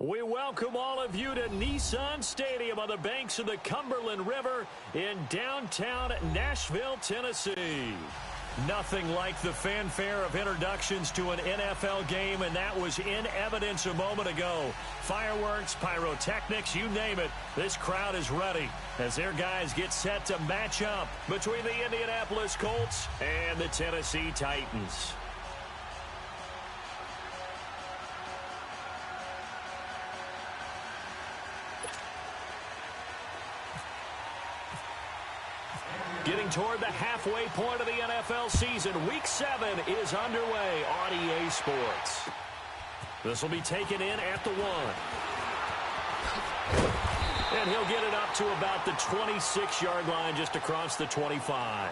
We welcome all of you to Nissan Stadium on the banks of the Cumberland River in downtown Nashville, Tennessee. Nothing like the fanfare of introductions to an NFL game, and that was in evidence a moment ago. Fireworks, pyrotechnics, you name it, this crowd is ready as their guys get set to match up between the Indianapolis Colts and the Tennessee Titans. Getting toward the halfway point of the NFL season, Week 7 is underway on EA Sports. This will be taken in at the 1. And he'll get it up to about the 26-yard line just across the 25.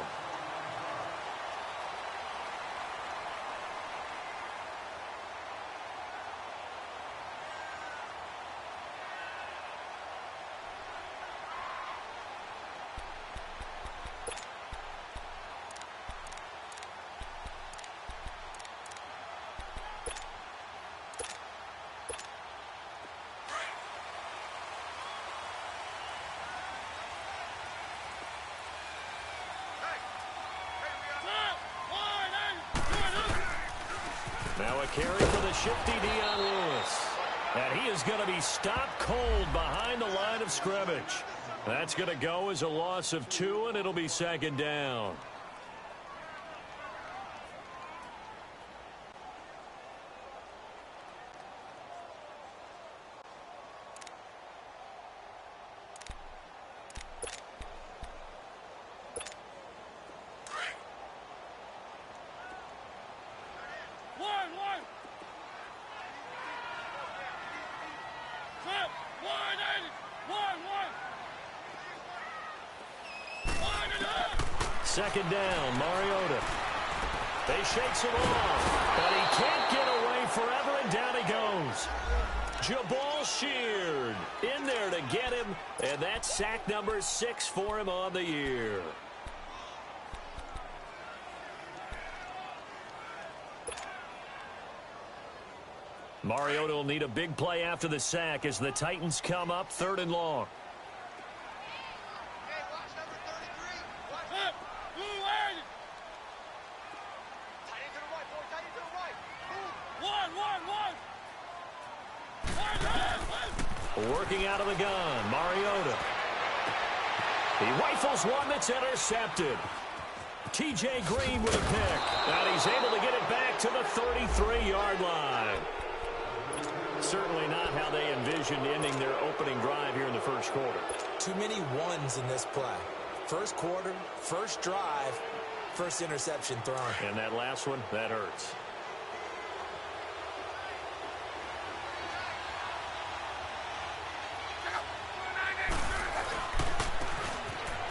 Now a carry for the shifty Dion Lewis. And he is going to be stopped cold behind the line of scrimmage. That's going to go as a loss of 2, and it'll be second down. Second down, Mariota. They shakes it off, but he can't get away forever, and down he goes. Jabal Sheard in there to get him, and that's sack number 6 for him on the year. Mariota will need a big play after the sack as the Titans come up 3rd and long. Working out of the gun, Mariota. He rifles one that's intercepted. T.J. Green with a pick. And he's able to get it back to the 33-yard line. Certainly not how they envisioned ending their opening drive here in the first quarter. Too many ones in this play. First quarter, first drive, first interception thrown. And that last one, that hurts.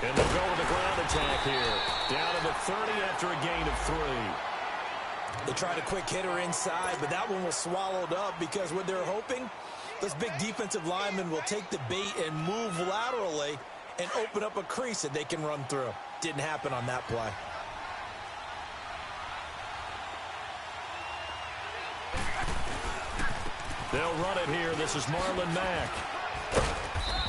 And they'll go with the ground attack here. Down to the 30 after a gain of 3. They tried a quick hitter inside, but that one was swallowed up because what they're hoping, those big defensive linemen will take the bait and move laterally and open up a crease that they can run through. Didn't happen on that play. They'll run it here. This is Marlon Mack.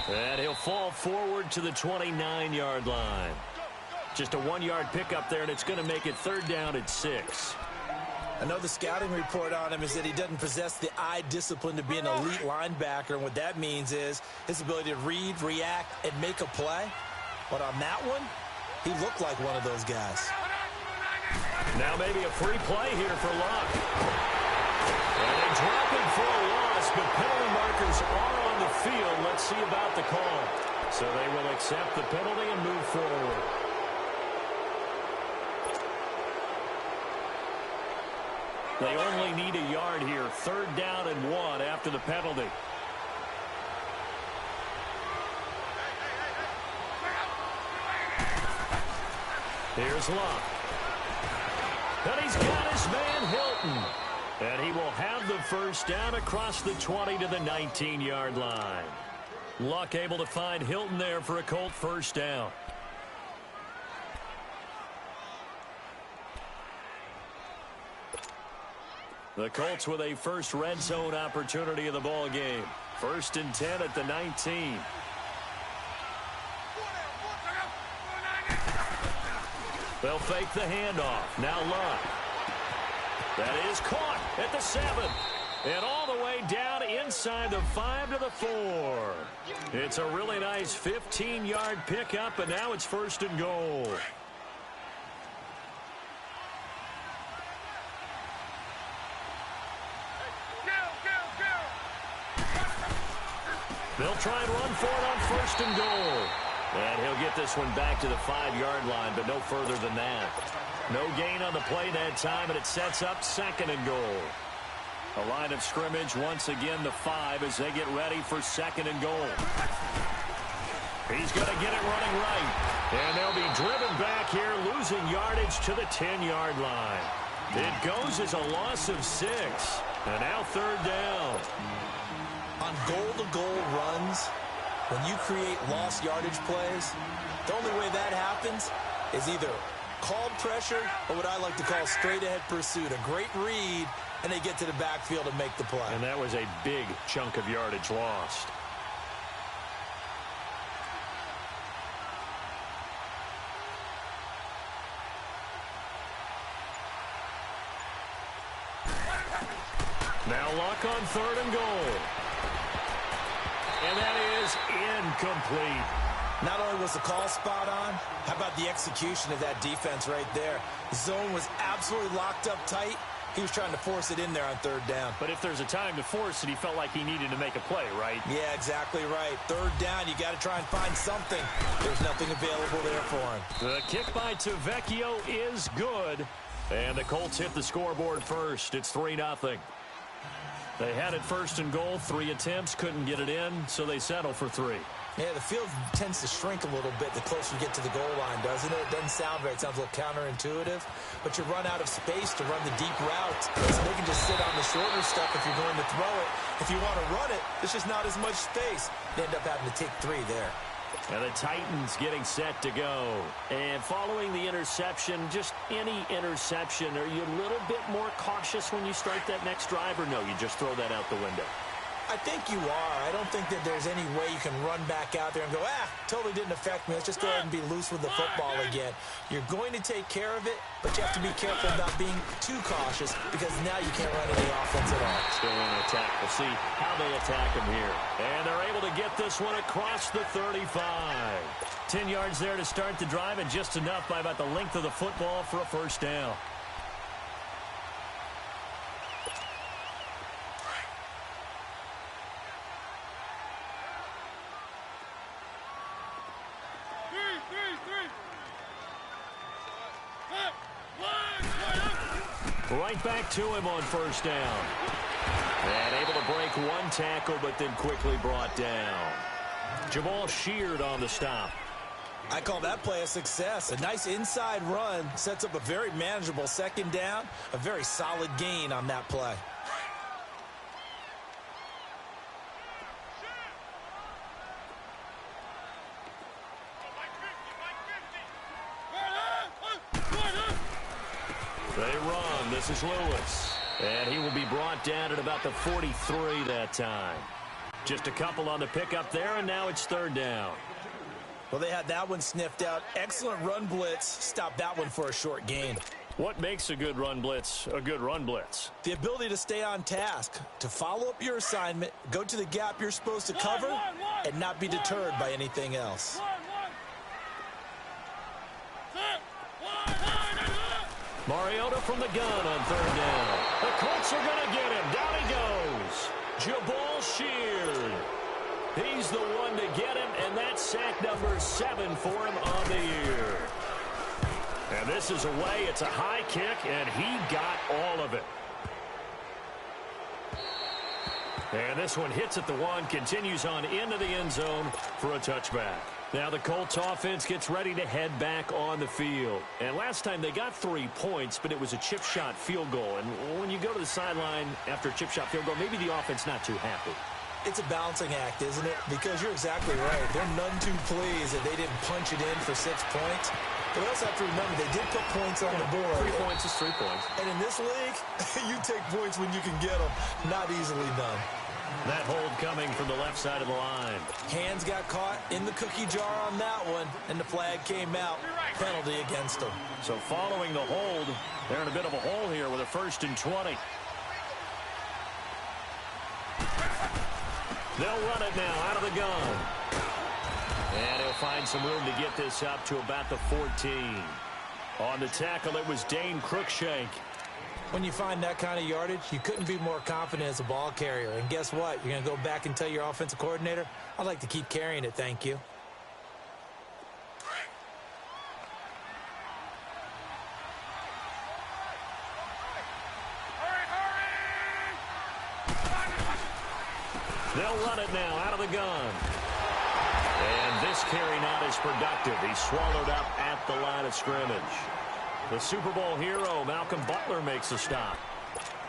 And he'll fall forward to the 29-yard line. Just a 1-yard pickup there, and it's going to make it 3rd down at 6. I know the scouting report on him is that he doesn't possess the eye discipline to be an elite linebacker, and what that means is his ability to read, react, and make a play. But on that one, he looked like one of those guys. Now maybe a free play here for Luck. And they drop him for a loss, but penalty markers are on the field. Let's see about the call. So they will accept the penalty and move forward. They only need a yard here. 3rd down and 1 after the penalty. Here's Luck. And he's got his man Hilton. And he will have the first down across the 20 to the 19-yard line. Luck able to find Hilton there for a Colt first down. The Colts with a first red zone opportunity of the ball game. 1st and 10 at the 19. They'll fake the handoff. Now Luck. That is caught at the 7. And all the way down inside the 5 to the 4. It's a really nice 15-yard pickup, and now it's 1st and goal. They'll try and run for it on 1st and goal. And he'll get this one back to the 5-yard line, but no further than that. No gain on the play that time, and it sets up 2nd and goal. A line of scrimmage once again the 5 as they get ready for 2nd and goal. He's going to get it running right. And they'll be driven back here, losing yardage to the 10-yard line. It goes as a loss of 6. And now 3rd down. On goal-to-goal runs, when you create lost yardage plays, the only way that happens is either called pressure or what I like to call straight-ahead pursuit. A great read, and they get to the backfield and make the play. And that was a big chunk of yardage lost. Now Luck on 3rd and goal. And that is incomplete. Not only was the call spot on, how about the execution of that defense right there? The zone was absolutely locked up tight. He was trying to force it in there on 3rd down. But if there's a time to force it, he felt like he needed to make a play, right? Yeah, exactly right. 3rd down, you got to try and find something. There's nothing available there for him. The kick by Tavecchio is good. And the Colts hit the scoreboard first. It's 3-0. They had it 1st and goal, 3 attempts, couldn't get it in, so they settle for 3. Yeah, the field tends to shrink a little bit the closer you get to the goal line, doesn't it? It doesn't sound right. It sounds a little counterintuitive. But you run out of space to run the deep route. So they can just sit on the shorter stuff if you're going to throw it. If you want to run it, there's just not as much space. You end up having to take 3 there. And the Titans getting set to go. And following the interception, just any interception, are you a little bit more cautious when you start that next drive, or no, you just throw that out the window? I think you are. I don't think that there's any way you can run back out there and go, totally didn't affect me. Let's just go ahead and be loose with the football again. You're going to take care of it, but you have to be careful about being too cautious because now you can't run any offense at all. Still in attack. We'll see how they attack him here. And they're able to get this one across the 35. 10 yards there to start the drive, and just enough by about the length of the football for a 1st down. Right back to him on 1st down. And able to break one tackle, but then quickly brought down. Jamal Sheard on the stop. I call that play a success. A nice inside run sets up a very manageable 2nd down. A very solid gain on that play. They run. This is Lewis. And he will be brought down at about the 43 that time. Just a couple on the pickup there, and now it's 3rd down. Well, they had that one sniffed out. Excellent run blitz. Stopped that one for a short gain. What makes a good run blitz a good run blitz? The ability to stay on task, to follow up your assignment, go to the gap you're supposed to cover, and not be deterred by anything else. Mariota from the gun on 3rd down. The Colts are going to get him. Down he goes. Jamal Sheard. He's the one to get him, and that's sack number 7 for him on the year. And this is away. It's a high kick, and he got all of it. And this one hits at the 1, continues on into the end zone for a touchback. Now the Colts offense gets ready to head back on the field. And last time they got 3 points, but it was a chip shot field goal. And when you go to the sideline after a chip shot field goal, maybe the offense not too happy. It's a balancing act, isn't it? Because you're exactly right. They're none too pleased that they didn't punch it in for 6 points. But we also have to remember they did put points on the board. 3 points is 3 points. And in this league, you take points when you can get them. Not easily done. That hold coming from the left side of the line. Hands got caught in the cookie jar on that one, and the flag came out. Penalty against them. So following the hold, they're in a bit of a hole here with a 1st and 20. They'll run it now out of the gun. And he'll find some room to get this up to about the 14. On the tackle, it was Dane Cruikshank. When you find that kind of yardage, you couldn't be more confident as a ball carrier. And guess what? You're going to go back and tell your offensive coordinator, I'd like to keep carrying it, thank you. They'll run it now out of the gun. And this carry not as productive. He's swallowed up at the line of scrimmage. The Super Bowl hero, Malcolm Butler, makes a stop.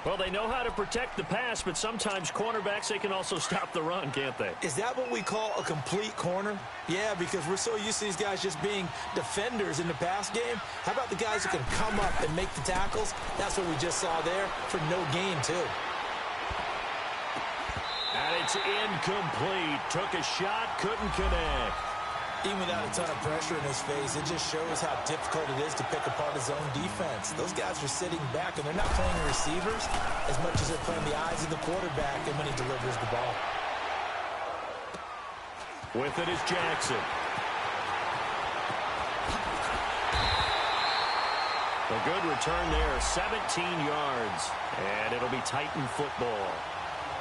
Well, they know how to protect the pass, but sometimes cornerbacks, they can also stop the run, can't they? Is that what we call a complete corner? Yeah, because we're so used to these guys just being defenders in the pass game. How about the guys who can come up and make the tackles? That's what we just saw there for no gain, too. And it's incomplete. Took a shot, couldn't connect. Even without a ton of pressure in his face, it just shows how difficult it is to pick apart his own defense. Those guys are sitting back, and they're not playing receivers as much as they're playing the eyes of the quarterback and when he delivers the ball. With it is Jackson. A good return there, 17 yards. And it'll be Titan football.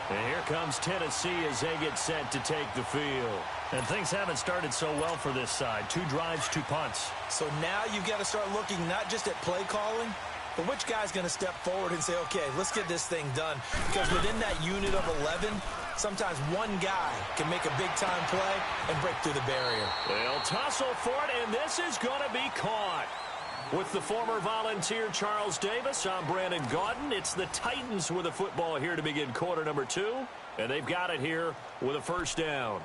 And here comes Tennessee as they get set to take the field. And things haven't started so well for this side. 2 drives, 2 punts. So now you've got to start looking not just at play calling, but which guy's going to step forward and say, okay, let's get this thing done. Because within that unit of 11, sometimes one guy can make a big-time play and break through the barrier. They'll tussle for it, and this is going to be caught. With the former Volunteer Charles Davis, I'm Brandon Gaudin. It's the Titans with a football here to begin quarter number 2. And they've got it here with a 1st down.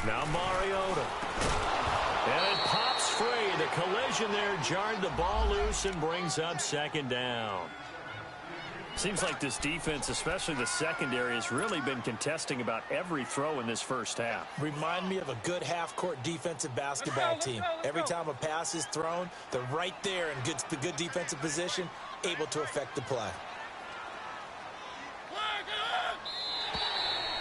Now Mariota. And it pops free. The collision there jarred the ball loose and brings up 2nd down. Seems like this defense, especially the secondary, has really been contesting about every throw in this first half. Remind me of a good half-court defensive basketball team. Every time a pass is thrown, they're right there in the good defensive position, able to affect the play.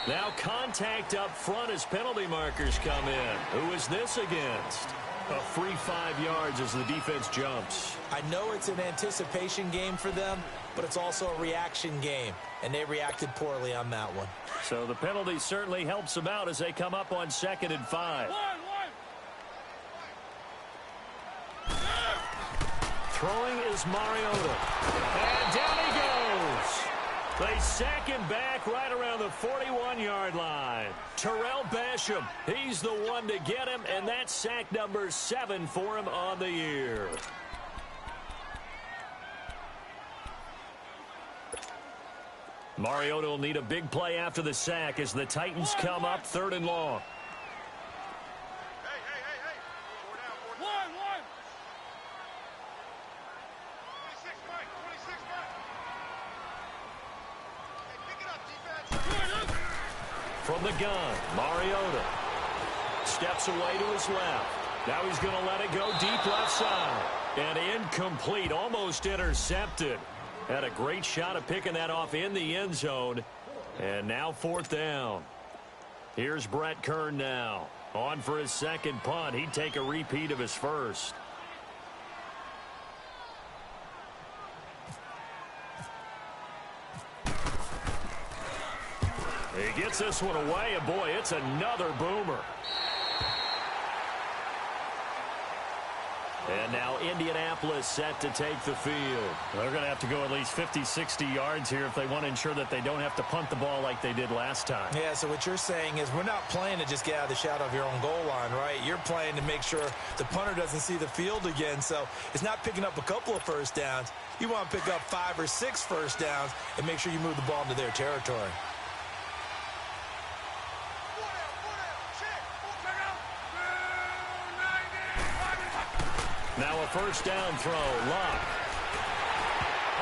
Now contact up front as penalty markers come in. Who is this against? A free 5 yards as the defense jumps. I know it's an anticipation game for them, but it's also a reaction game, and they reacted poorly on that one. So the penalty certainly helps them out as they come up on 2nd and 5. Throwing is Mariota. And down he goes. They sack him back right around the 41-yard line. Terrell Basham, he's the one to get him, and that's sack number 7 for him on the year. Mariota will need a big play after the sack as the Titans come up 3rd and long. From the gun, Mariota steps away to his left. Now he's going to let it go deep left side. And incomplete, almost intercepted. Had a great shot at picking that off in the end zone. And now 4th down. Here's Brett Kern now. On for his 2nd punt. He'd take a repeat of his 1st. He gets this one away, and boy, it's another boomer. And now Indianapolis set to take the field. They're going to have to go at least 50, 60 yards here if they want to ensure that they don't have to punt the ball like they did last time. Yeah, so what you're saying is we're not playing to just get out of the shadow of your own goal line, right? You're playing to make sure the punter doesn't see the field again. So it's not picking up a couple of first downs. You want to pick up 5 or 6 first downs and make sure you move the ball into their territory. Now a first down throw. Luck.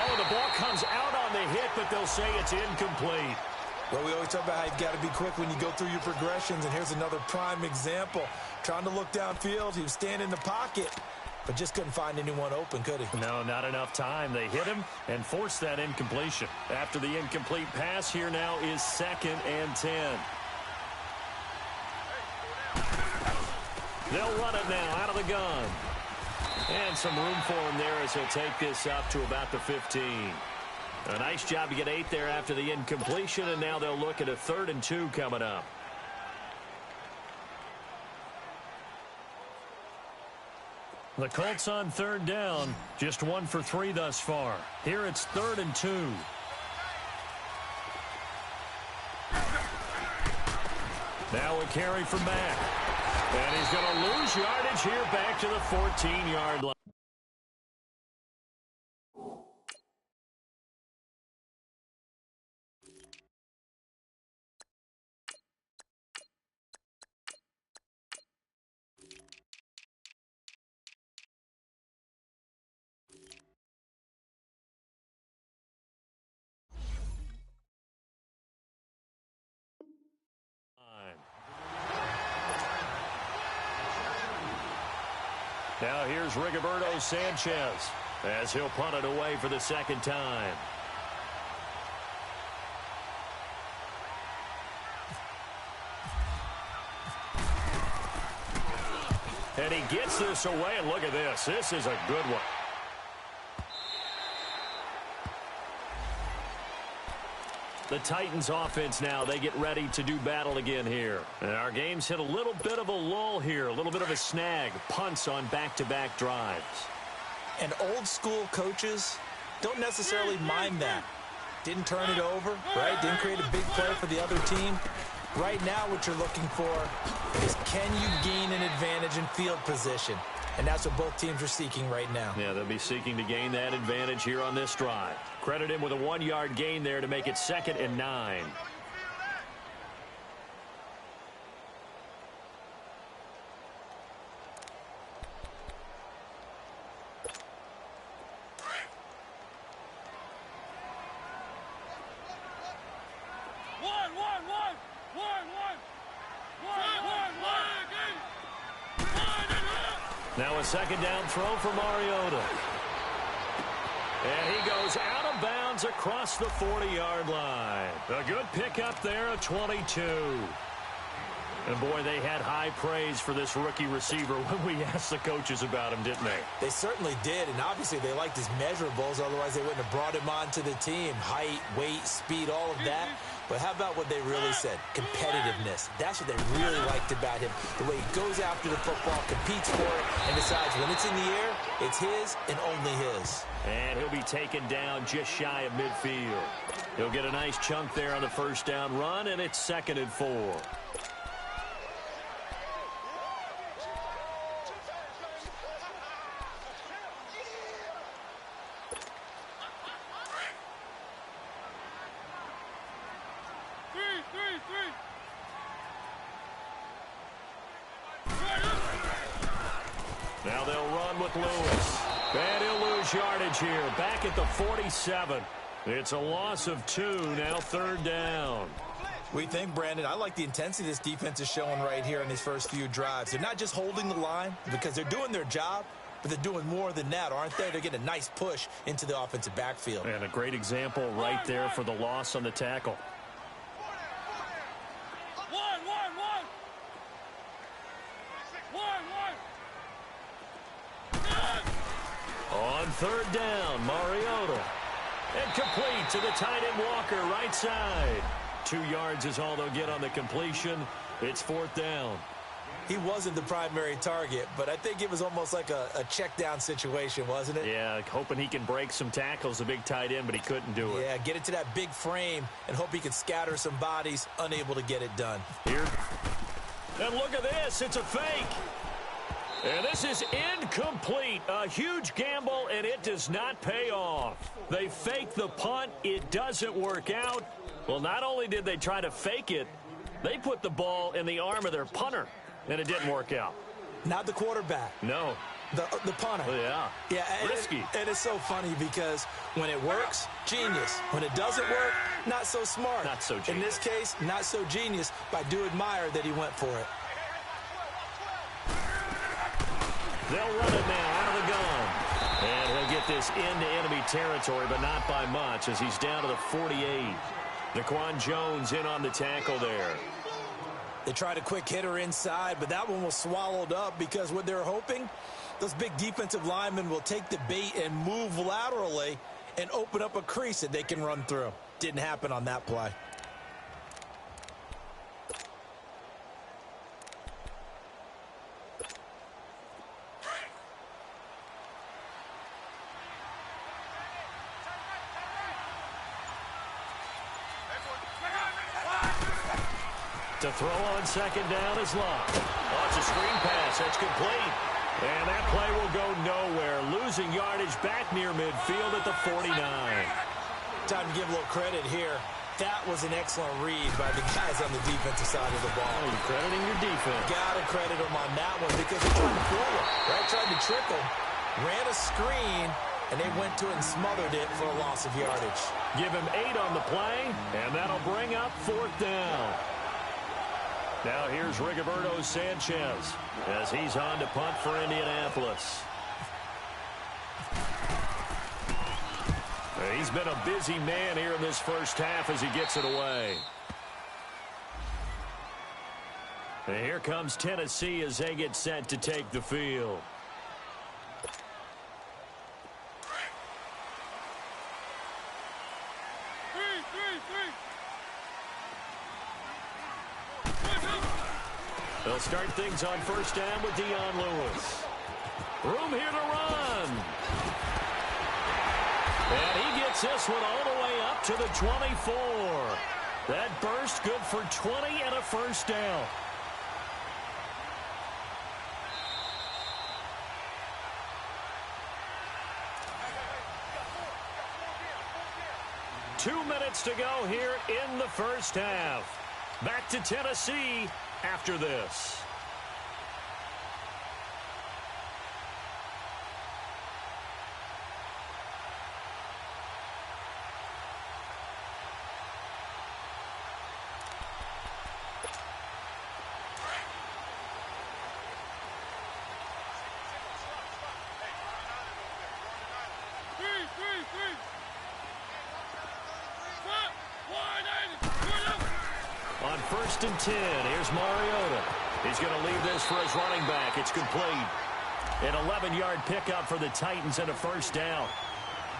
Oh, the ball comes out on the hit, but they'll say it's incomplete. Well, we always talk about how you've got to be quick when you go through your progressions, and here's another prime example. Trying to look downfield, he was standing in the pocket, but just couldn't find anyone open, could he? No, not enough time. They hit him and forced that incompletion. After the incomplete pass, here now is 2nd and 10. They'll run it now out of the gun. And some room for him there as he'll take this up to about the 15. A nice job to get 8 there after the incompletion, and now they'll look at a 3rd and 2 coming up. The Colts on 3rd down, just 1 for 3 thus far. Here it's 3rd and 2. Now a carry from Mack. And he's going to lose yardage here back to the 14-yard line. Now here's Rigoberto Sanchez as he'll punt it away for the 2nd time. And he gets this away, and look at this. This is a good one. The Titans offense now, they get ready to do battle again here. And our game's hit a little bit of a lull here, a little bit of a snag. Punts on back-to-back drives. And old school coaches don't necessarily mind that. Didn't turn it over, right? Didn't create a big play for the other team. Right now what you're looking for is can you gain an advantage in field position? And that's what both teams are seeking right now. Yeah, they'll be seeking to gain that advantage here on this drive. Credit him with a 1-yard gain there to make it 2nd and 9. Now a 2nd down throw for Mariota. And he goes out of bounds across the 40-yard line. A good pickup there, a 22. And, boy, they had high praise for this rookie receiver when we asked the coaches about him, didn't they? They certainly did, and obviously they liked his measurables. Otherwise, they wouldn't have brought him onto the team. Height, weight, speed, all of that. But how about what they really said? Competitiveness. That's what they really liked about him. The way he goes after the football, competes for it, and decides when it's in the air, it's his and only his. And he'll be taken down just shy of midfield. He'll get a nice chunk there on the 1st down run, and it's 2nd and 4. Now they'll run with Lewis. And he'll lose yardage here. Back at the 47. It's a loss of 2. Now 3rd down. We think, Brandon, I like the intensity this defense is showing right here in these first few drives. They're not just holding the line because they're doing their job, but they're doing more than that, aren't they? They're getting a nice push into the offensive backfield. And a great example right there for the loss on the tackle. On 3rd down, Mariota. And complete to the tight end Walker, right side. 2 yards is all they'll get on the completion. It's 4th down. he wasn't the primary target, but I think it was almost like a check down situation, wasn't it? Yeah, hoping he can break some tackles, a big tight end, but he couldn't do it. Yeah, get it to that big frame and hope he can scatter some bodies, unable to get it done. Here. And look at this, it's a fake. And this is incomplete. A huge gamble, and it does not pay off. They fake the punt. It doesn't work out. Well, not only did they try to fake it, they put the ball in the arm of their punter, and it didn't work out. Not the quarterback. No. The punter. Oh, yeah. Yeah, risky. And it's so funny because when it works, genius. When it doesn't work, not so smart. Not so genius. In this case, not so genius, but I do admire that he went for it. They'll run it now out of the gun. And he'll get this into enemy territory, but not by much as he's down to the 48. Daquan Jones in on the tackle there. They tried a quick hitter inside, but that one was swallowed up because what they're hoping, those big defensive linemen will take the bait and move laterally and open up a crease that they can run through. Didn't happen on that play. To throw on second down is Locke. Oh, it's a screen pass. That's complete. And that play will go nowhere. Losing yardage back near midfield at the 49. Time to give a little credit here. That was an excellent read by the guys on the defensive side of the ball. Oh, you're crediting your defense. Got to credit them on that one because they tried to fool him, right? Tried to trick him. Ran a screen, and they went to it and smothered it for a loss of yardage. Give him 8 on the play, and that'll bring up 4th down. Now here's Rigoberto Sanchez as he's on to punt for Indianapolis. He's been a busy man here in this first half as he gets it away. And here comes Tennessee as they get set to take the field. They'll start things on first down with Dion Lewis. Room here to run. And he gets this one all the way up to the 24. That burst good for 20 and a first down. Two minutes to go here in the first half. Back to Tennessee after this. On 1st and 10, here's Mariota. He's going to leave this for his running back. It's complete. An 11-yard pickup for the Titans and a first down.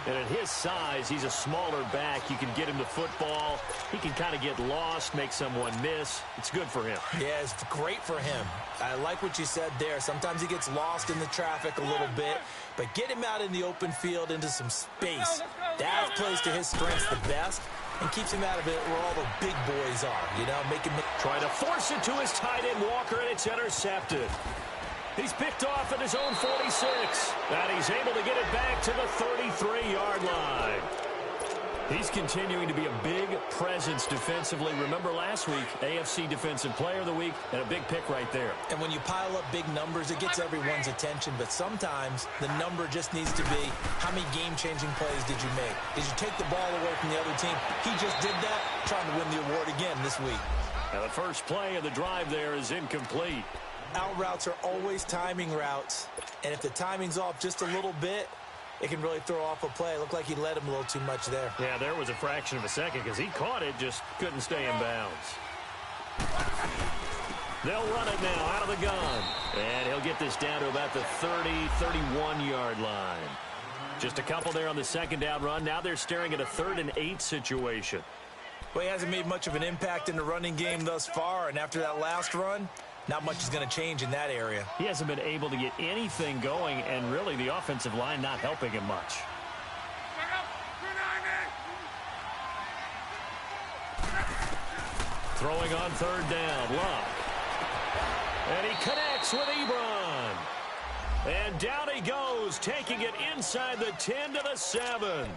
And at his size, he's a smaller back. You can get him the football. He can kind of get lost, make someone miss. It's good for him. Yeah, it's great for him. I like what you said there. Sometimes he gets lost in the traffic a little bit, but get him out in the open field into some space. That plays to his strengths the best and keeps him out of it where all the big boys are, you know, make him try to force it to his tight end Walker, and it's intercepted. He's picked off at his own 46, and he's able to get it back to the 33-yard line. He's continuing to be a big presence defensively. Remember last week, AFC Defensive Player of the Week, and a big pick right there. And when you pile up big numbers, it gets everyone's attention, but sometimes the number just needs to be, how many game-changing plays did you make? Did you take the ball away from the other team? He just did that, trying to win the award again this week. Now the first play of the drive there is incomplete. Out routes are always timing routes, and if the timing's off just a little bit, it can really throw off a play. It looked like he led him a little too much there. Yeah, there was a fraction of a second because he caught it, just couldn't stay in bounds. They'll run it now out of the gun, and he'll get this down to about the 30, 31-yard line. Just a couple there on the second down run. Now they're staring at a 3rd and 8 situation. Well, he hasn't made much of an impact in the running game thus far, and after that last run, Not much is going to change in that area. He hasn't been able to get anything going, and really the offensive line not helping him much. Throwing on third down, Love. And he connects with Ebron. And down he goes, taking it inside the 10 to the 7.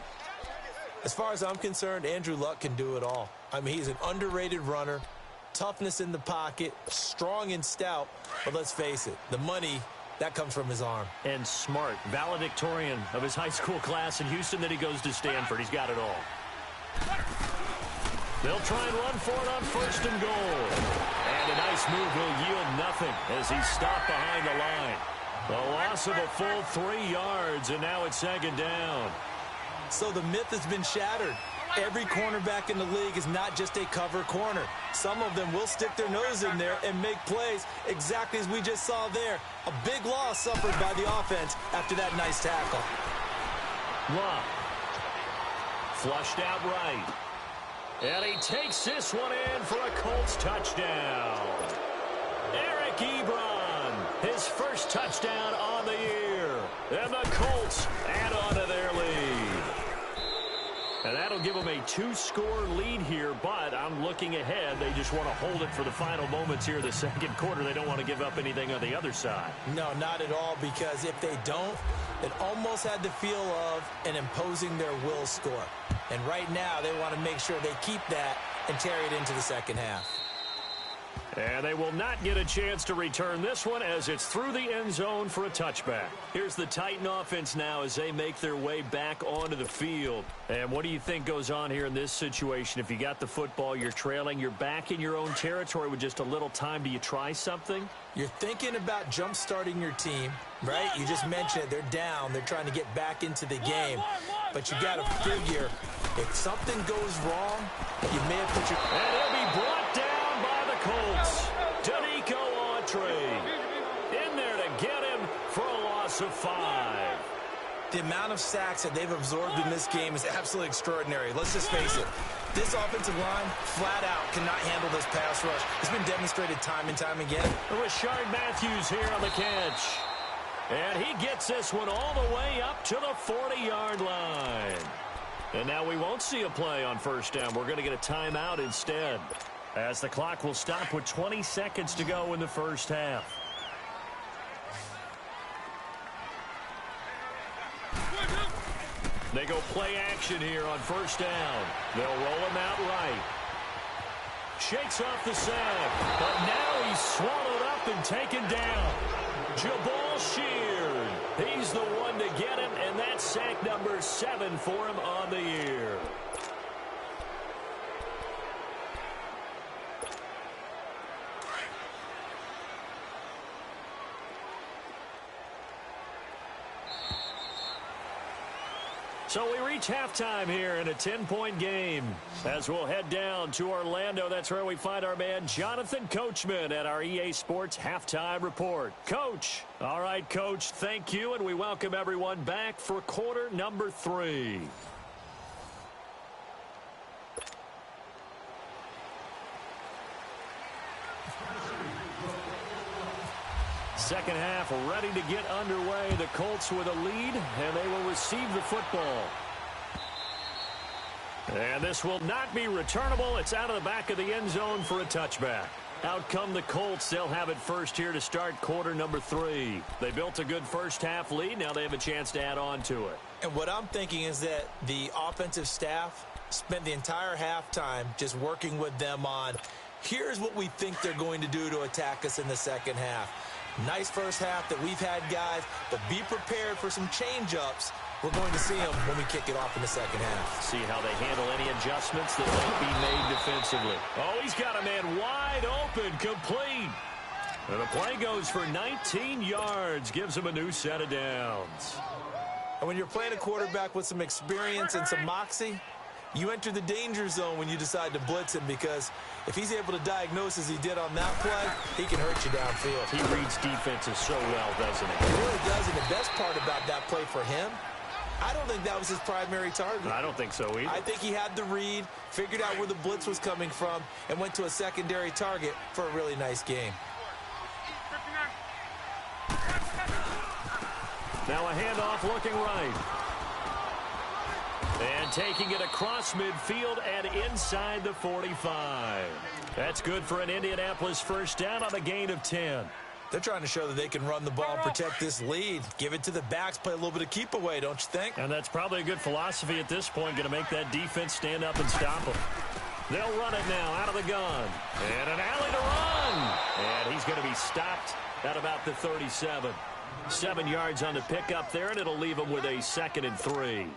As far as I'm concerned, Andrew Luck can do it all. I mean, he's an underrated runner, toughness in the pocket, strong and stout. But let's face it, the money, that comes from his arm. And smart, valedictorian of his high school class in Houston. Then he goes to Stanford. He's got it all. They'll try and run for it on first and goal. And a nice move will yield nothing as he's stopped behind the line. A loss of a full 3 yards, and now it's second down. So the myth has been shattered. Every cornerback in the league is not just a cover corner. Some of them will stick their nose in there and make plays exactly as we just saw there. A big loss suffered by the offense after that nice tackle. Luck. Flushed out right. And he takes this one in for a Colts touchdown. Eric Ebron, his first touchdown on the year. And the Colts add on to their lead. And that'll give them a 2-score lead here, but I'm looking ahead. They just want to hold it for the final moments here of the second quarter. They don't want to give up anything on the other side. No, not at all, because if they don't, it almost had the feel of an imposing their will score. And right now, they want to make sure they keep that and carry it into the second half. And they will not get a chance to return this one as it's through the end zone for a touchback. Here's the Titan offense now as they make their way back onto the field. And what do you think goes on here in this situation? If you got the football, you're trailing, you're back in your own territory with just a little time. Do you try something? You're thinking about jump-starting your team, right? You just mentioned it. They're down. They're trying to get back into the game. But you got to figure, if something goes wrong, you may have put your... And he'll be brought down by the Colts. Danico Autry in there to get him for a loss of 5. The amount of sacks that they've absorbed in this game is absolutely extraordinary. Let's just face it. This offensive line, flat out, cannot handle this pass rush. It's been demonstrated time and time again. Rashard Matthews here on the catch. And he gets this one all the way up to the 40-yard line. And now we won't see a play on first down. We're going to get a timeout instead, as the clock will stop with 20 seconds to go in the first half. They go play action here on first down. They'll roll him out right. Shakes off the sack, but now he's swallowed up and taken down. Jabal Sheard, he's the one to get him, and that's sack number 7 for him on the year. So we reach halftime here in a 10-point game as we'll head down to Orlando. That's where we find our man Jonathan Coachman at our EA Sports Halftime Report. Coach. All right, Coach, thank you, and we welcome everyone back for quarter number 3. Second half ready to get underway. The Colts with a lead, and they will receive the football. And this will not be returnable. It's out of the back of the end zone for a touchback. Out come the Colts. They'll have it first here to start quarter number 3. They built a good first half lead. Now they have a chance to add on to it. And what I'm thinking is that the offensive staff spent the entire halftime just working with them on, here's what we think they're going to do to attack us in the second half. Nice first half that we've had, guys, but be prepared for some change-ups. We're going to see them when we kick it off in the second half. See how they handle any adjustments that might be made defensively. Oh, he's got a man wide open, complete. And the play goes for 19 yards, gives him a new set of downs. And when you're playing a quarterback with some experience and some moxie, you enter the danger zone when you decide to blitz him, because if he's able to diagnose as he did on that play, he can hurt you downfield. He reads defenses so well, doesn't he? He really does, and the best part about that play for him, I don't think that was his primary target. I don't think so either. I think he had the read, figured out where the blitz was coming from, and went to a secondary target for a really nice game. Now a handoff looking right. And taking it across midfield and inside the 45. That's good for an Indianapolis first down on a gain of 10. They're trying to show that they can run the ball and protect this lead. Give it to the backs, play a little bit of keep away, don't you think? And that's probably a good philosophy at this point, going to make that defense stand up and stop them. They'll run it now out of the gun. And an alley to run. And he's going to be stopped at about the 37. 7 yards on the pickup there, and it'll leave him with a 2nd and 3.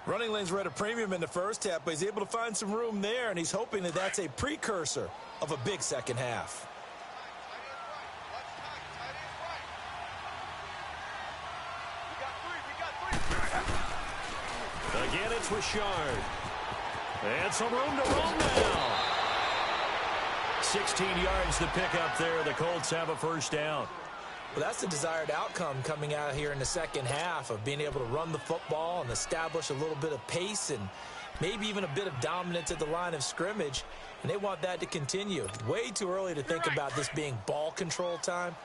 Running lanes were at a premium in the first half, but he's able to find some room there, and he's hoping that that's a precursor of a big second half. Again, it's Richard. And some room to run now. 16 yards to pick up there. The Colts have a first down. Well, that's the desired outcome coming out here in the second half of being able to run the football and establish a little bit of pace and maybe even a bit of dominance at the line of scrimmage. And they want that to continue. Way too early to think about this being ball control time.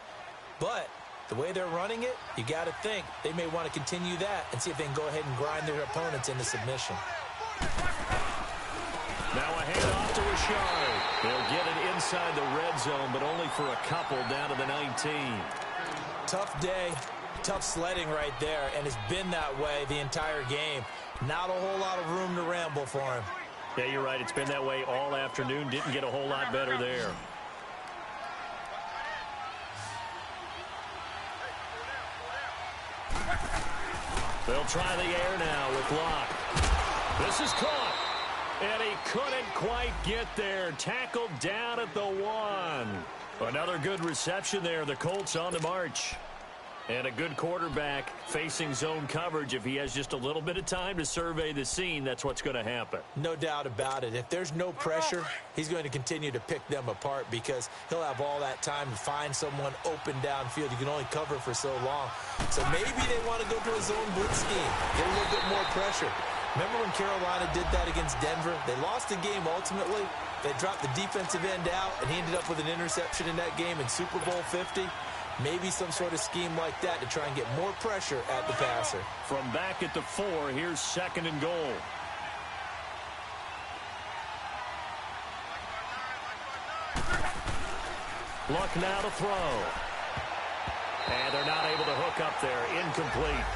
But the way they're running it, you got to think they may want to continue that and see if they can go ahead and grind their opponents into submission. Now a handoff to Richard. They'll get it inside the red zone, but only for a couple down to the 19. Tough day, tough sledding right there, and it's been that way the entire game. Not a whole lot of room to ramble for him. Yeah, you're right. It's been that way all afternoon. Didn't get a whole lot better there. They'll try the air now with Locke. This is caught. And he couldn't quite get there. Tackled down at the 1. Another good reception there. The Colts on the march. And a good quarterback facing zone coverage. If he has just a little bit of time to survey the scene, that's what's going to happen. No doubt about it. If there's no pressure, he's going to continue to pick them apart because he'll have all that time to find someone open downfield. You can only cover for so long. So maybe they want to go to a zone blitz scheme. Get a little bit more pressure. Remember when Carolina did that against Denver? They lost the game ultimately. They dropped the defensive end out, and he ended up with an interception in that game in Super Bowl 50. Maybe some sort of scheme like that to try and get more pressure at the passer. From back at the 4, here's 2nd and goal. Luck now to throw. And they're not able to hook up there. Incomplete.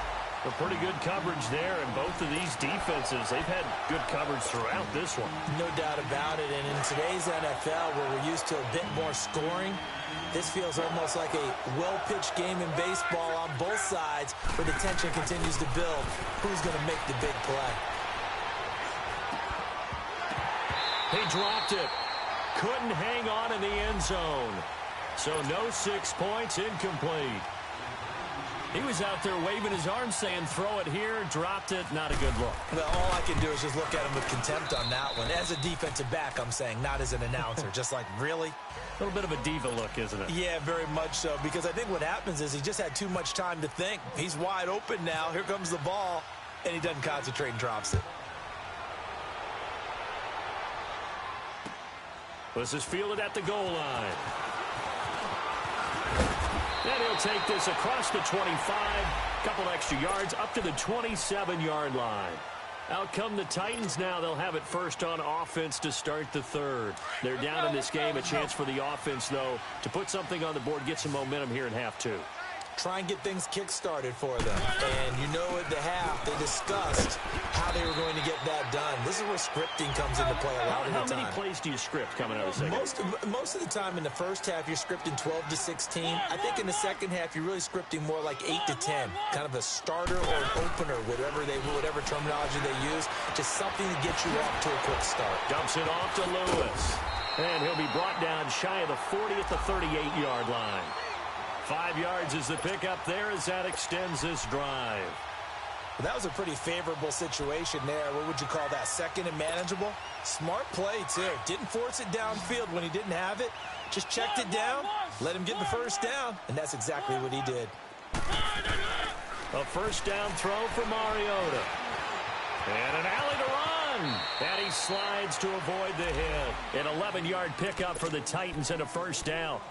A pretty good coverage there, and both of these defenses, they've had good coverage throughout this one. No doubt about it, and in today's NFL, where we're used to a bit more scoring, this feels almost like a well-pitched game in baseball on both sides where the tension continues to build. Who's going to make the big play? He dropped it. Couldn't hang on in the end zone. So no 6 points, incomplete. He was out there waving his arms saying, throw it here, dropped it, not a good look. Well, all I can do is just look at him with contempt on that one. As a defensive back, I'm saying, not as an announcer. Just like, really? A little bit of a diva look, isn't it? Yeah, very much so, because I think what happens is he just had too much time to think. He's wide open now. Here comes the ball, and he doesn't concentrate and drops it. This is fielded at the goal line. And he'll take this across the 25, couple extra yards up to the 27-yard line. Out come the Titans now. They'll have it first on offense to start the 3rd. They're down in this game. A chance for the offense, though, to put something on the board, get some momentum here in half 2. Try and get things kick-started for them. And you know at the half, they discussed how they were going to get that done. This is where scripting comes into play a lot of the time. How many plays do you script coming out of the second? Most of the time in the first half, you're scripting 12 to 16. I think in the second half, you're really scripting more like 8 to 10. Kind of a starter or an opener, whatever terminology they use. Just something to get you off to a quick start. Dumps it off to Lewis. And he'll be brought down shy of the 40 at the 38-yard line. 5 yards is the pickup there as that extends this drive. Well, that was a pretty favorable situation there. What would you call that? 2nd and manageable? Smart play, too. Didn't force it downfield when he didn't have it. Just checked it down, let him get the first down, and that's exactly what he did. A first down throw for Mariota. And an alley to run. And he slides to avoid the hit. An 11-yard pickup for the Titans and a first down.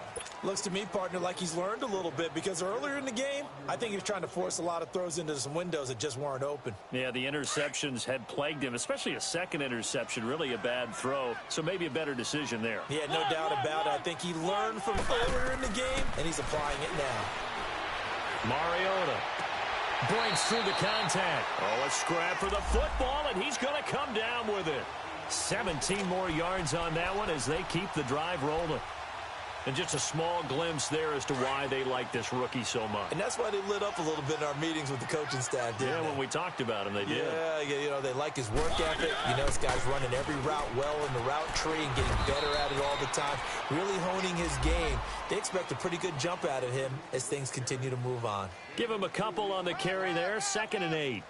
Looks to me, partner, like he's learned a little bit because earlier in the game, I think he was trying to force a lot of throws into some windows that just weren't open. Yeah, the interceptions had plagued him, especially a second interception, really a bad throw. So maybe a better decision there. Yeah, no doubt about it. I think he learned from earlier in the game, and he's applying it now. Mariota breaks through the contact. Oh, a scrap for the football, and he's going to come down with it. 17 more yards on that one as they keep the drive rolling. And just a small glimpse there as to why they like this rookie so much. And that's why they lit up a little bit in our meetings with the coaching staff, didn't they? When we talked about him, they did. Yeah, you know, they like his work ethic. You know, this guy's running every route well in the route tree and getting better at it all the time, really honing his game. They expect a pretty good jump out of him as things continue to move on. Give him a couple on the carry there, 2nd and 8.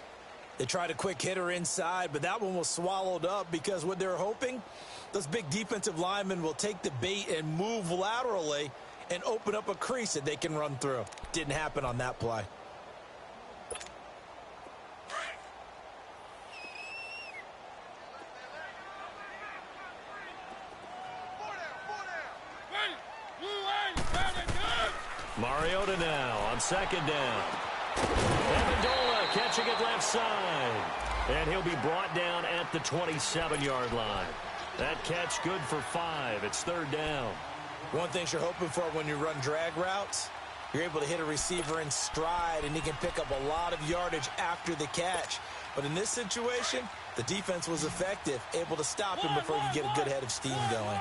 They tried a quick hitter inside, but that one was swallowed up because what they're hoping, those big defensive linemen will take the bait and move laterally and open up a crease that they can run through. Didn't happen on that play. Mariota now on 2nd down. Amendola catching it left side. And he'll be brought down at the 27-yard line. That catch good for 5. It's 3rd down. One thing you're hoping for when you run drag routes, you're able to hit a receiver in stride, and he can pick up a lot of yardage after the catch. But in this situation, the defense was effective, able to stop him before he could get a good head of steam going.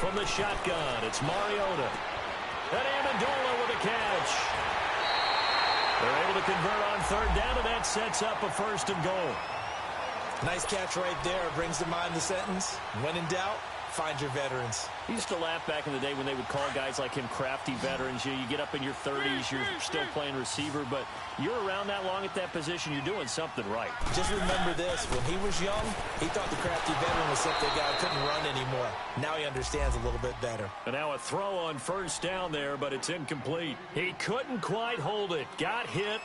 From the shotgun, it's Mariota. And Amendola with a catch. They're able to convert on 3rd down, and that sets up a 1st and goal. Nice catch right there. Brings to mind the sentence, when in doubt, find your veterans. I used to laugh back in the day when they would call guys like him crafty veterans. You get up in your 30s, you're still playing receiver, but you're around that long at that position, you're doing something right. Just remember this, when he was young, he thought the crafty veteran was something a guy couldn't run anymore. Now he understands a little bit better. And now a throw on 1st down there, but it's incomplete. He couldn't quite hold it. Got hit.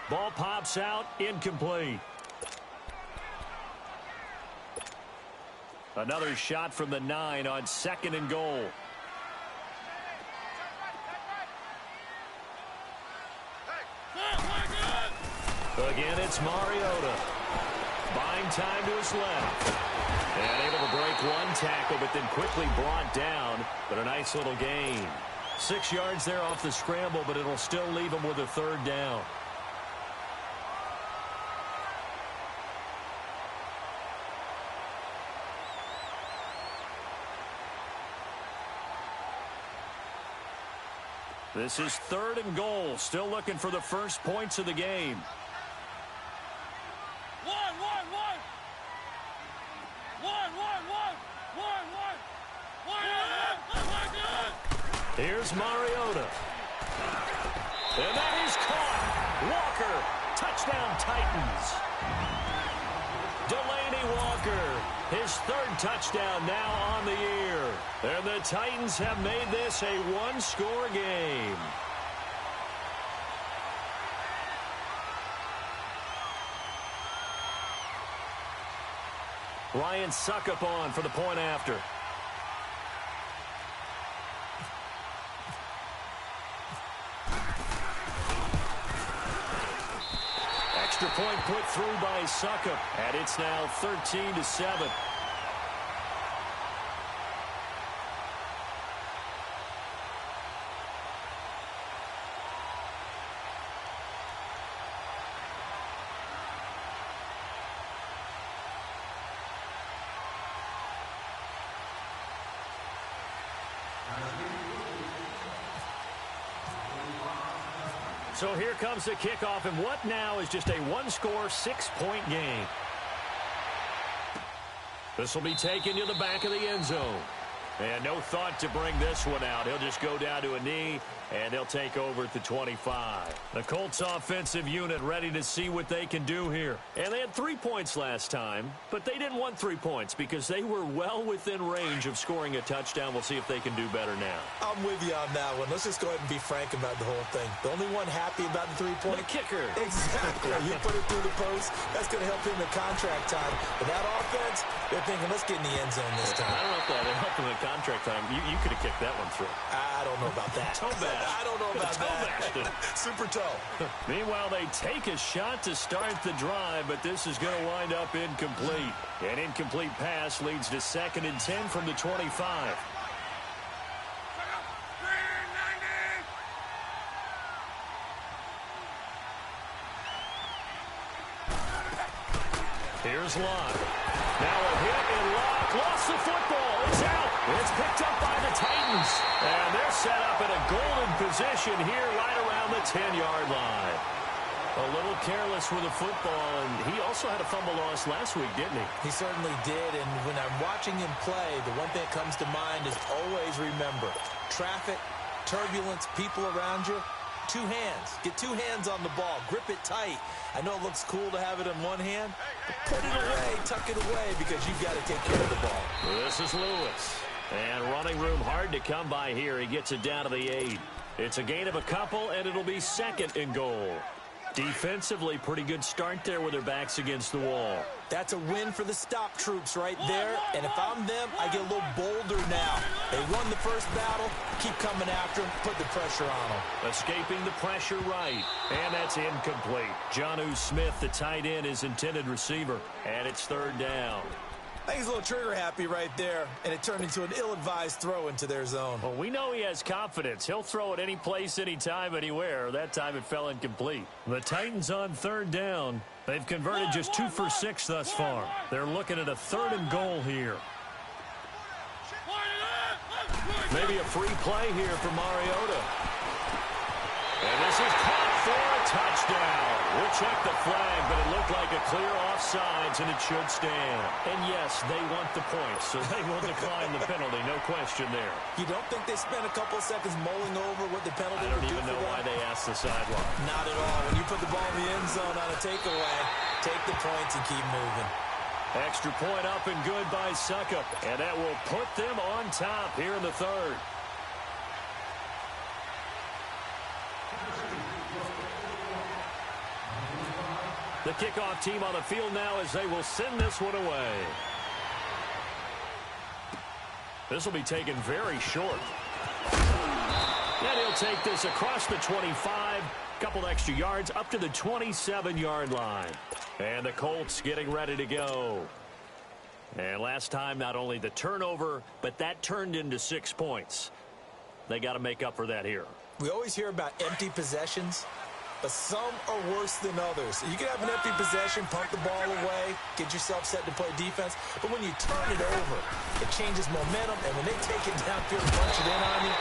Ball pops out, incomplete. Another shot from the 9 on 2nd and goal. Again, it's Mariota. Buying time to his left. And able to break one tackle, but then quickly brought down. But a nice little gain. 6 yards there off the scramble, but it'll still leave him with a 3rd down. This is 3rd and goal. Still looking for the first points of the game. Here's Mariota. And that is caught. Walker. Touchdown Titans. Delaney Walker. His 3rd touchdown now on the year. And the Titans have made this a one-score game. Ryan Suckup on for the point after. Extra point put through by Suckup, and it's now 13-7. So here comes the kickoff, and what now is just a one-score, 6-point game. This will be taken to the back of the end zone. And no thought to bring this one out. He'll just go down to a knee, and they'll take over at the 25. The Colts offensive unit ready to see what they can do here. And they had 3 points last time, but they didn't want 3 points because they were well within range of scoring a touchdown. We'll see if they can do better now. I'm with you on that one. Let's just go ahead and be frank about the whole thing. The only one happy about the 3-point. The kicker. Exactly. You put it through the post. That's going to help him in contract time. But that offense, they're thinking, let's get in the end zone this time. I don't know if that helped him in contract time. You could have kicked that one through. I don't know about that. Toe bash. I don't know about that. Super toe. Meanwhile, they take a shot to start the drive, but this is going to wind up incomplete. An incomplete pass leads to 2nd and 10 from the 25. Here's Locke. Now a hit, and Locke lost the football. It's out. It's picked up by the Titans. And they're set up in a golden position here right around the 10-yard line. A little careless with the football, and he also had a fumble loss last week, didn't he? He certainly did, and when I'm watching him play, the one thing that comes to mind is always remember, traffic, turbulence, people around you, 2 hands. Get 2 hands on the ball. Grip it tight. I know it looks cool to have it in one hand, but put it away, tuck it away, because you've got to take care of the ball. This is Lewis. And running room hard to come by here. He gets it down to the 8. It's a gain of a couple, and it'll be 2nd and goal. Defensively, pretty good start there with their backs against the wall. That's a win for the stop troops right there. And if I'm them, I get a little bolder now. They won the first battle. Keep coming after them. Put the pressure on them. Escaping the pressure right. And that's incomplete. Jonnu Smith, the tight end, is intended receiver. And it's 3rd down. I think he's a little trigger happy right there, and it turned into an ill-advised throw into their zone. Well, we know he has confidence. He'll throw it any place, anytime, anywhere. That time it fell incomplete. The Titans on 3rd down. They've converted just 2 for 6 thus far. They're looking at a 3rd and goal here. Maybe a free play here for Mariota. And this is caught for a touchdown. We'll check the flag, but it looked like a clear offsides, and it should stand. And yes, they want the points, so they will decline the penalty, no question there. You don't think they spent a couple of seconds mulling over what the penalty would do for them? I don't even know why they asked the sideline. Not at all. When you put the ball in the end zone on a takeaway, take the points and keep moving. Extra point up and good by Suckup, and that will put them on top here in the 3rd. The kickoff team on the field now as they will send this one away. This will be taken very short. And he'll take this across the 25, couple extra yards up to the 27-yard line. And the Colts getting ready to go. And last time, not only the turnover, but that turned into 6 points. They got to make up for that here. We always hear about empty possessions, but some are worse than others. You can have an empty possession, pump the ball away, get yourself set to play defense, but when you turn it over, it changes momentum, and when they take it downfield and punch it in on you,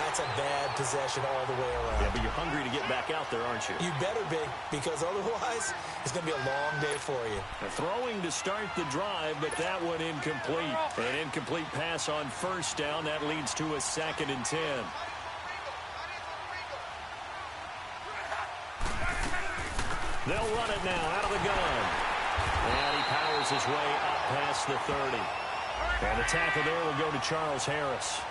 that's a bad possession all the way around. Yeah, but you're hungry to get back out there, aren't you? You better be, because otherwise, it's going to be a long day for you. Throwing to start the drive, but that one incomplete. An incomplete pass on 1st down. That leads to a 2nd and 10. They'll run it now out of the gun. And he powers his way up past the 30. And the tackle there will go to Charles Harris.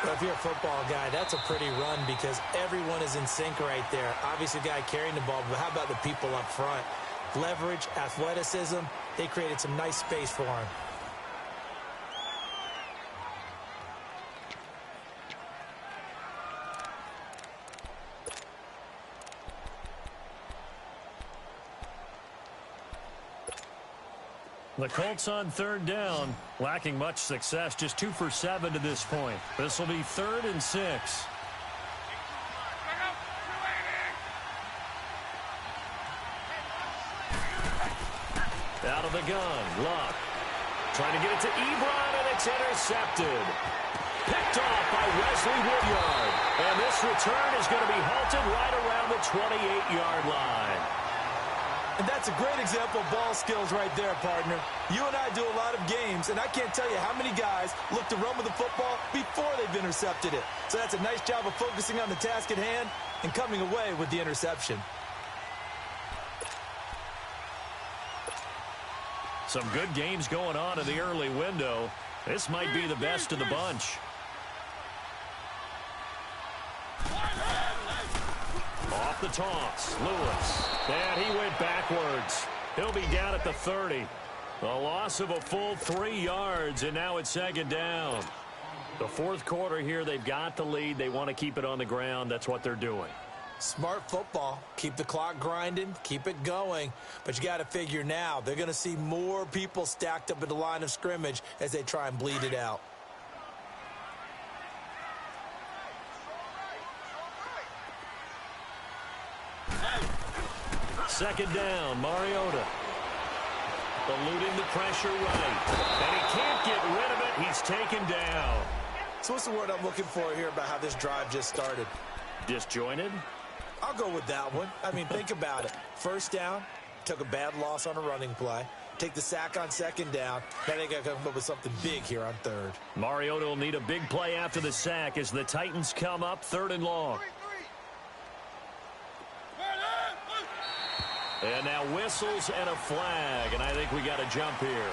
Well, if you're a football guy, that's a pretty run because everyone is in sync right there. Obviously, the guy carrying the ball, but how about the people up front? Leverage, athleticism, they created some nice space for him. The Colts on 3rd down, lacking much success, just 2 for 7 to this point. This will be 3rd and 6. Out of the gun, Luck. Trying to get it to Ebron, and it's intercepted. Picked off by Wesley Woodyard. And this return is going to be halted right around the 28-yard line. And that's a great example of ball skills right there, partner. You and I do a lot of games, and I can't tell you how many guys look to run with the football before they've intercepted it. So that's a nice job of focusing on the task at hand and coming away with the interception. Some good games going on in the early window. This might be the best of the bunch. Off the toss, Lewis. And he went backwards. He'll be down at the 30. A loss of a full 3 yards, and now it's second down. The fourth quarter here, they've got the lead. They want to keep it on the ground. That's what they're doing. Smart football. Keep the clock grinding. Keep it going. But you got to figure now, they're going to see more people stacked up at the line of scrimmage as they try and bleed it out. Second down, Mariota. Eluding the pressure right. And he can't get rid of it. He's taken down. So what's the word I'm looking for here about how this drive just started? Disjointed? I'll go with that one. I mean, think about it. First down, took a bad loss on a running play. Take the sack on second down. Now they got to come up with something big here on third. Mariota will need a big play after the sack as the Titans come up 3rd and long. And now whistles and a flag, and I think we got a jump here.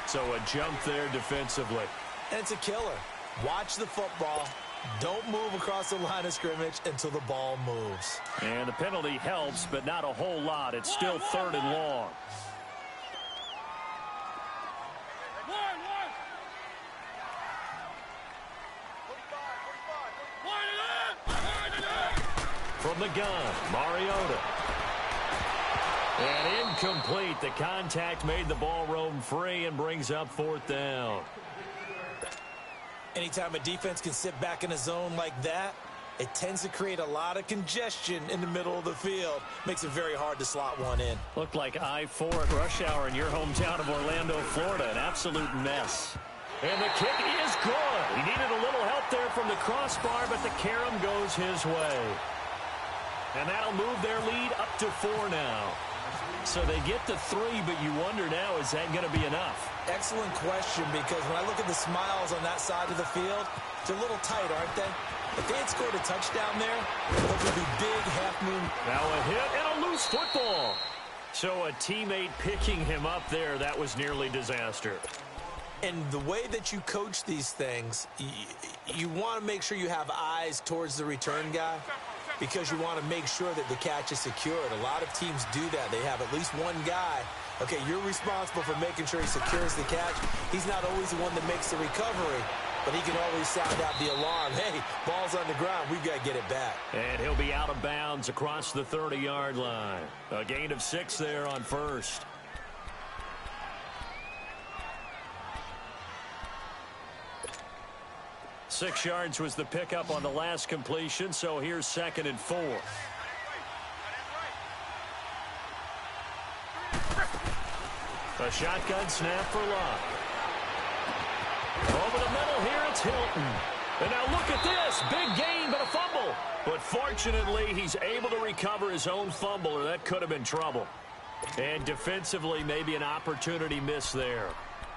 So a jump there defensively. And it's a killer. Watch the football. Don't move across the line of scrimmage until the ball moves. And the penalty helps, but not a whole lot. It's still 3rd and long. From the gun, Mariota. And incomplete. The contact made the ball roam free and brings up 4th down. Anytime a defense can sit back in a zone like that, it tends to create a lot of congestion in the middle of the field. Makes it very hard to slot one in. Looked like I-4 at rush hour in your hometown of Orlando, Florida. An absolute mess. And the kick is good. He needed a little help there from the crossbar, but the carom goes his way. And that'll move their lead up to 4 now. So they get to 3, but you wonder now, is that going to be enough? Excellent question, because when I look at the smiles on that side of the field, they're a little tight, aren't they? If they had scored a touchdown there, it would be big half-moon. Now a hit and a loose football. So a teammate picking him up there, that was nearly disaster. And the way that you coach these things, you want to make sure you have eyes towards the return guy, because you want to make sure that the catch is secured. A lot of teams do that. They have at least one guy. Okay, you're responsible for making sure he secures the catch. He's not always the one that makes the recovery, but he can always sound out the alarm. Hey, ball's on the ground. We've got to get it back. And he'll be out of bounds across the 30-yard line. A gain of 6 there on first. Six yards was the pickup on the last completion, so here's 2nd and 4. A shotgun snap for Locke. Over the middle here, it's Hilton. And now look at this. Big gain, but a fumble. But fortunately, he's able to recover his own fumble, or that could have been trouble. And defensively, maybe an opportunity miss there.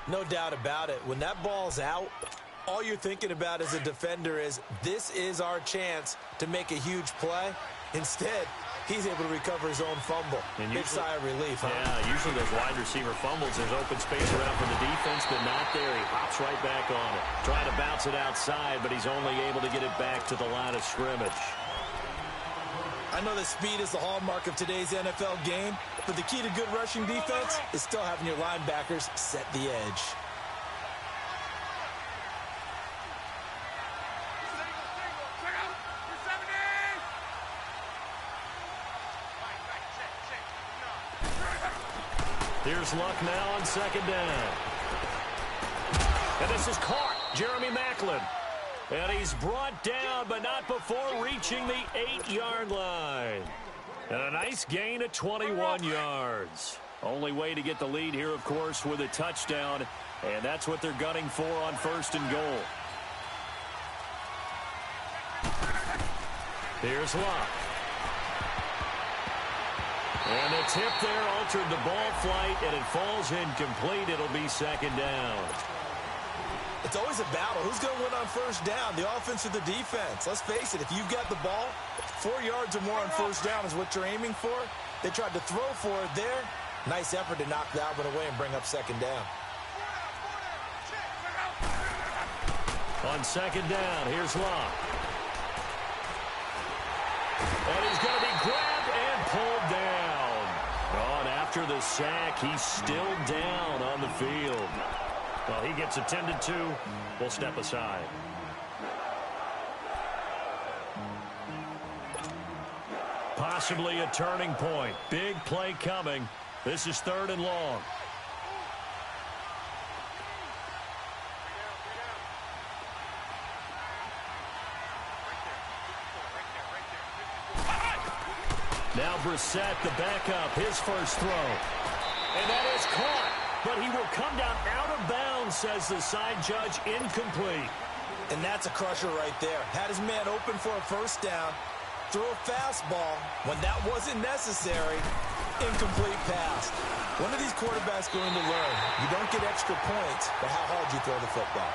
No doubt about it. When that ball's out, all you're thinking about as a defender is, this is our chance to make a huge play. Instead, he's able to recover his own fumble. And big sigh of relief, huh? Yeah, usually those wide receiver fumbles, there's open space around for the defense, but not there. He hops right back on it. Trying to bounce it outside, but he's only able to get it back to the line of scrimmage. I know that speed is the hallmark of today's NFL game, but the key to good rushing defense is still having your linebackers set the edge. Here's Luck now on 2nd down. And this is caught. Jeremy Maclin. And he's brought down, but not before reaching the 8-yard line. And a nice gain of 21 yards. Only way to get the lead here, of course, with a touchdown. And that's what they're gunning for on 1st and goal. Here's Luck. And the tip there altered the ball flight, and it falls incomplete. It'll be second down. It's always a battle. Who's going to win on first down, the offense or the defense? Let's face it, if you've got the ball, 4 yards or more on first down is what you're aiming for. They tried to throw for it there. Nice effort to knock that one away and bring up second down. On second down, here's Locke. And he's going to be grabbed and pulled down. Oh, and after the sack, he's still down on the field. Well, he gets attended to. We'll step aside. Possibly a turning point. Big play coming. This is 3rd and long. Now Brissett, the backup, his first throw. And that is caught. But he will come down out of bounds, says the side judge, incomplete. And that's a crusher right there. Had his man open for a first down, threw a fastball. When that wasn't necessary, incomplete pass. When are these quarterbacks going to learn? You don't get extra points by how hard you throw the football.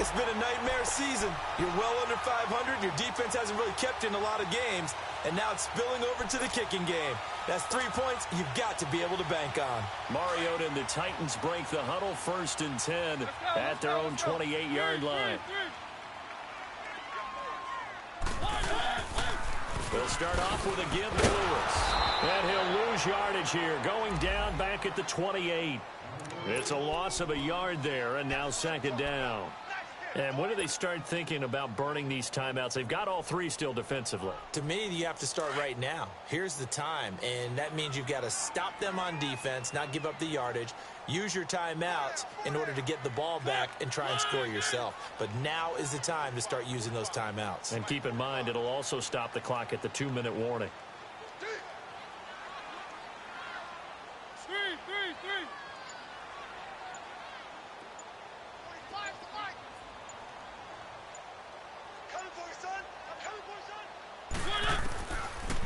It's been a nightmare season. You're well under 500. Your defense hasn't really kept you in a lot of games. And now it's spilling over to the kicking game. That's 3 points you've got to be able to bank on. Mariota and the Titans break the huddle, 1st and 10 at their own 28-yard line. We'll start off with a give to Lewis. And he'll lose yardage here, going down back at the 28. It's a loss of a yard there, and now second down. And when do they start thinking about burning these timeouts? They've got all 3 still defensively. To me, you have to start right now. Here's the time, and that means you've got to stop them on defense, not give up the yardage, use your timeouts in order to get the ball back and try and score yourself. But now is the time to start using those timeouts. And keep in mind, it'll also stop the clock at the 2-minute warning.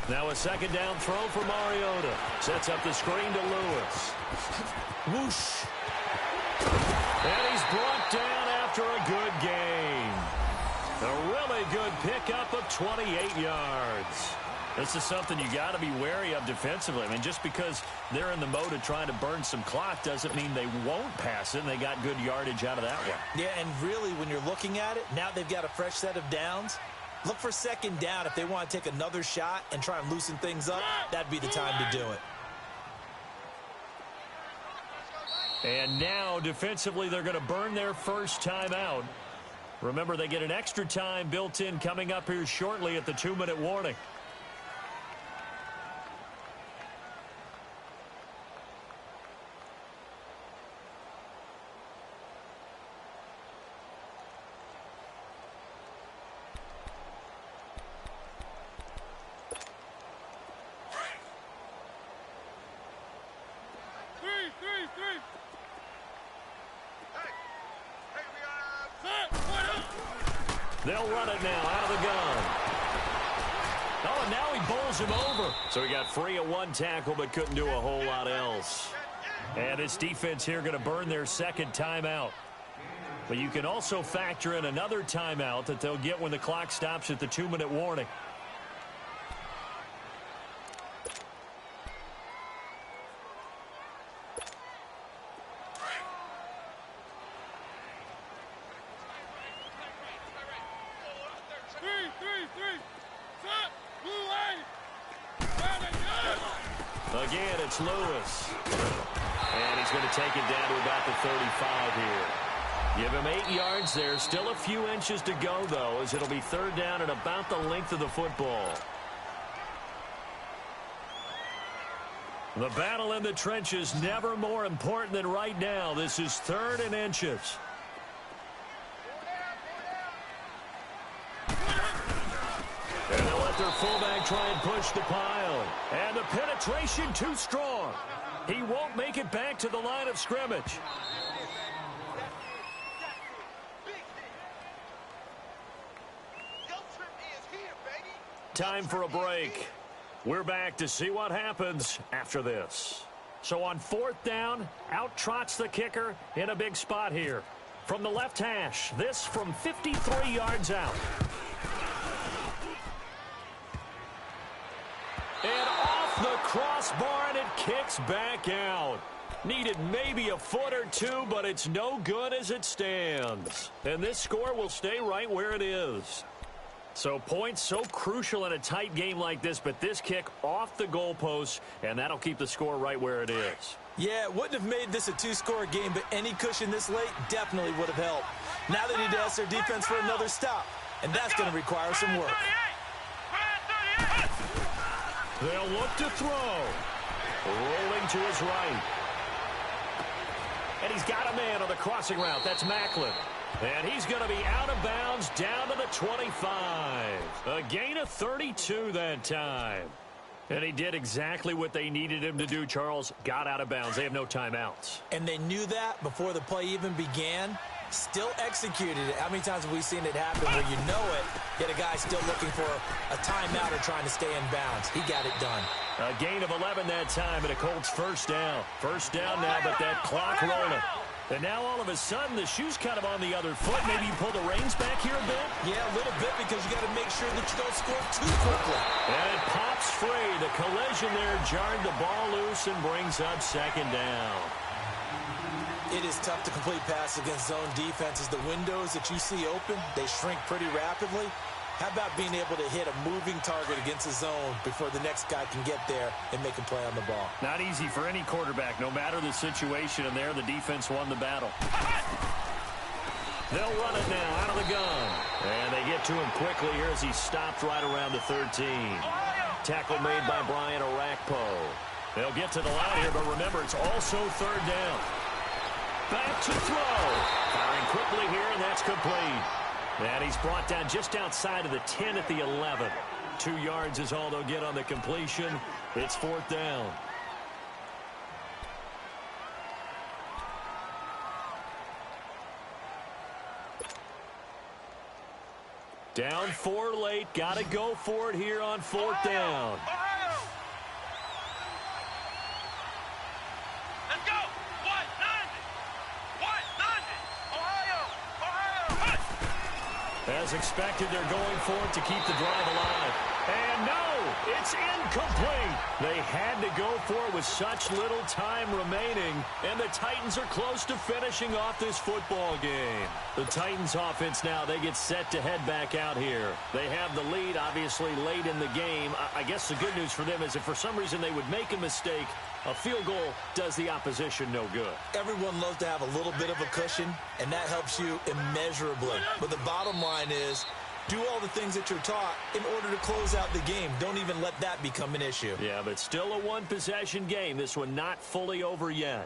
Now a second down throw for Mariota. Sets up the screen to Lewis. Whoosh. And he's brought down after a good gain. A really good pickup of 28 yards. This is something you got to be wary of defensively. I mean, just because they're in the mode of trying to burn some clock doesn't mean they won't pass it, and they got good yardage out of that one. Yeah, and really, when you're looking at it, now they've got a fresh set of downs. Look for second down if they want to take another shot and try and loosen things up. That'd be the time to do it. And now, defensively, they're going to burn their first timeout. Remember, they get an extra time built in coming up here shortly at the 2-minute warning. They'll run it now out of the gun. Oh, and now he bowls him over. So he got free of one tackle but couldn't do a whole lot else. And this defense here going to burn their second timeout. But you can also factor in another timeout that they'll get when the clock stops at the 2-minute warning. Again, it's Lewis. And he's going to take it down to about the 35 here. Give him 8 yards there. Still a few inches to go, though, as it'll be third down at about the length of the football. The battle in the trenches never more important than right now. This is 3rd and inches. And they'll let their fullback try and push the pile. And the penetration too strong. He won't make it back to the line of scrimmage. Time for a break. We're back to see what happens after this. So on 4th down, out trots the kicker in a big spot here. From the left hash, this from 53 yards out. And off the crossbar, and it kicks back out. Needed maybe a foot or two, but it's no good as it stands. And this score will stay right where it is. So points so crucial in a tight game like this, but this kick off the goalpost, and that'll keep the score right where it is. Yeah, it wouldn't have made this a 2-score game, but any cushion this late definitely would have helped. Now they need to ask their defense for another stop, and that's going to require some work. They'll look to throw. Rolling to his right. And he's got a man on the crossing route. That's Macklin. And he's going to be out of bounds down to the 25. A gain of 32 that time. And he did exactly what they needed him to do, Charles. Got out of bounds. They have no timeouts. And they knew that before the play even began. Still executed it. How many times have we seen it happen where you know it, yet a guy still looking for a timeout or trying to stay in bounds? He got it done. A gain of 11 that time, and a Colts first down. First down now, but that clock rolling. And now all of a sudden, the shoe's kind of on the other foot. Maybe you pull the reins back here a bit? Yeah, a little bit, because you got to make sure that you don't score too quickly. And it pops free. The collision there jarred the ball loose and brings up 2nd down. It is tough to complete pass against zone defenses. The windows that you see open, they shrink pretty rapidly. How about being able to hit a moving target against a zone before the next guy can get there and make a play on the ball? Not easy for any quarterback, no matter the situation, and there the defense won the battle. They'll run it now out of the gun. And they get to him quickly here as he stopped right around the 13. Tackle made by Brian Orakpo. They'll get to the line here, but remember, it's also 3rd down. Back to throw. Firing quickly here, and that's complete. And he's brought down just outside of the 10 at the 11. 2 yards is all they'll get on the completion. It's 4th down. Down 4 late. Got to go for it here on 4th down. As expected, they're going for it to keep the drive alive. And no, it's incomplete. They had to go for it with such little time remaining, and the Titans are close to finishing off this football game. The Titans offense now, they get set to head back out here. They have the lead, obviously, late in the game. I guess the good news for them is if for some reason they would make a mistake, a field goal does the opposition no good. Everyone loves to have a little bit of a cushion, and that helps you immeasurably. But the bottom line is, do all the things that you're taught in order to close out the game. Don't even let that become an issue. Yeah, but still a one-possession game. This one not fully over yet.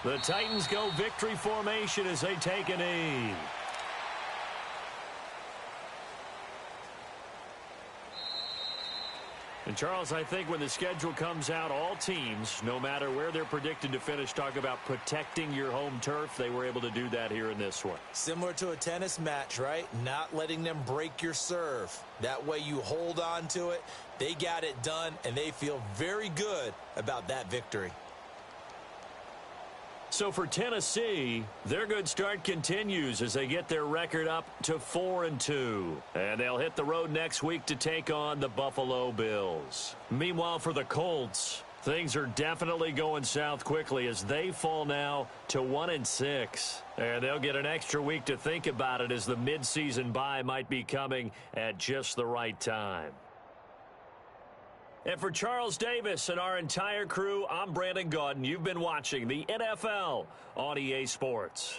The Titans go victory formation as they take a knee. And, Charles, I think when the schedule comes out, all teams, no matter where they're predicted to finish, talk about protecting your home turf. They were able to do that here in this one. Similar to a tennis match, right? Not letting them break your serve. That way you hold on to it. They got it done, and they feel very good about that victory. So for Tennessee, their good start continues as they get their record up to 4-2. And they'll hit the road next week to take on the Buffalo Bills. Meanwhile, for the Colts, things are definitely going south quickly as they fall now to 1-6. And they'll get an extra week to think about it as the midseason bye might be coming at just the right time. And for Charles Davis and our entire crew, I'm Brandon Gaudin. You've been watching the NFL on EA Sports.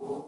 You